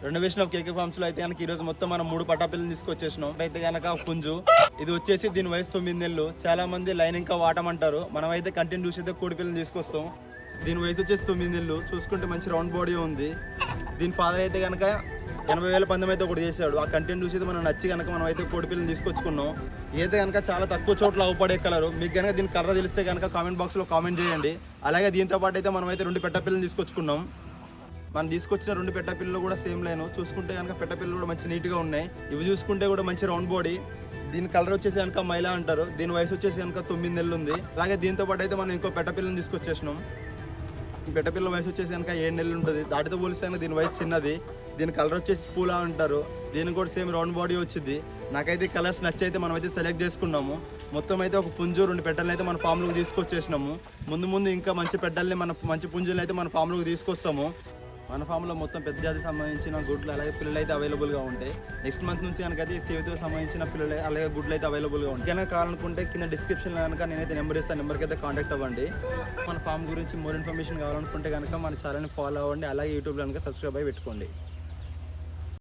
Renovation of KK forms లో అయితే కనుక ఈ రోజు మొత్తం మనం 3 పట్టాపిల్లని తీసుకొచ్చేసినాం. అయితే కనుక పుంజు ఇది వచ్చేసి దీని వయసు 9 నెలలు. చాలా మంది లైన్ ఇంకా వాటమంటారు, మనం అయితే కంటెంట్ చూసి అయితే కోడి పిల్లని తీసుకొస్తాం. దీని వయసు వచ్చేసి 9 నెలలు. చూసుకుంటే మంచి రౌండ్ బాడీ ఉంది. దీని ఫాదర్ అయితే కనుక 80,000 పందెం అయితే ఒకటి చేశాడు. ఆ కంటెంట్ చూసి అయితే మనం నచ్చి కనుక మనం అయితే కోడి పిల్లని తీసుకొచ్చుకున్నాం. అయితే కనుక చాలా తక్కువ చోట్ల అవపడే కలరు. మీకు కనుక దీని కలర్ తెలిస్తే కనుక కామెంట్ బాక్స్లో కామెంట్ చేయండి. అలాగే దీంతో పాటు అయితే మనం అయితే 2 పెట్టపిల్లని తీసుకొచ్చుకున్నాం. మనం తీసుకొచ్చిన 2 పెట్టపిల్లలు కూడా సేమ్ లైన్. చూసుకుంటే కనుక పెట్టపిల్లలు కూడా మంచి నీట్గా ఉన్నాయి. ఇవి చూసుకుంటే కూడా మంచి రౌండ్ బాడీ. దీని కలర్ వచ్చేసి కనుక మైలా అంటారు. దీని వయసు వచ్చేసి కనుక 9 నెలలు ఉంది. అలాగే దీంతో పాటు అయితే మనం ఇంకో పెట్టపిల్లని తీసుకొచ్చేసినాం. పెట్టపిల్ల వయసు వచ్చేసి కనుక 7 నెలలు ఉంటుంది. దాటితో పోలిస్తే కనుక దీని వయసు చిన్నది. దీని కలర్ వచ్చేసి పూలా అంటారు. దీనికి కూడా సేమ్ రౌండ్ బాడీ వచ్చింది. నాకైతే కలర్స్ నచ్చి అయితే మనం అయితే సెలెక్ట్ చేసుకున్నాము. మొత్తం అయితే ఒక పుంజు 2 పెట్టలను అయితే మన ఫామ్లోకి తీసుకొచ్చేసినాము. ముందు ఇంకా మంచి పెట్టల్ని మంచి పుంజులను అయితే మన ఫామ్లోకి తీసుకొస్తాము. మన ఫామ్లో మొత్తం పెద్ద జాతికి సంబంధించిన గుడ్లు అలాగే పిల్లలు అయితే అవైలబుల్గా ఉంటాయి. నెక్స్ట్ మంత్ నుంచి కనుక అయితే సేవతో సంబంధించిన పిల్లలు అలాగే గుడ్లు అయితే అవైలబుల్గా ఉంటాయి. కనుక కావాలనుకుంటే కింద డిస్క్రిప్షన్లో కనుక నేనైతే నెంబర్ ఇస్తాను, నెంబర్కి అయితే కాంటాక్ట్ అవ్వండి. మన ఫామ్ గురించి మోర్ ఇన్ఫర్మేషన్ కావాలనుకుంటే కనుక మన ఛానల్ని ఫాలో అవ్వండి. అలాగే యూట్యూబ్లో కనుక సబ్స్క్రైబ్ అయ్యి పెట్టుకోండి.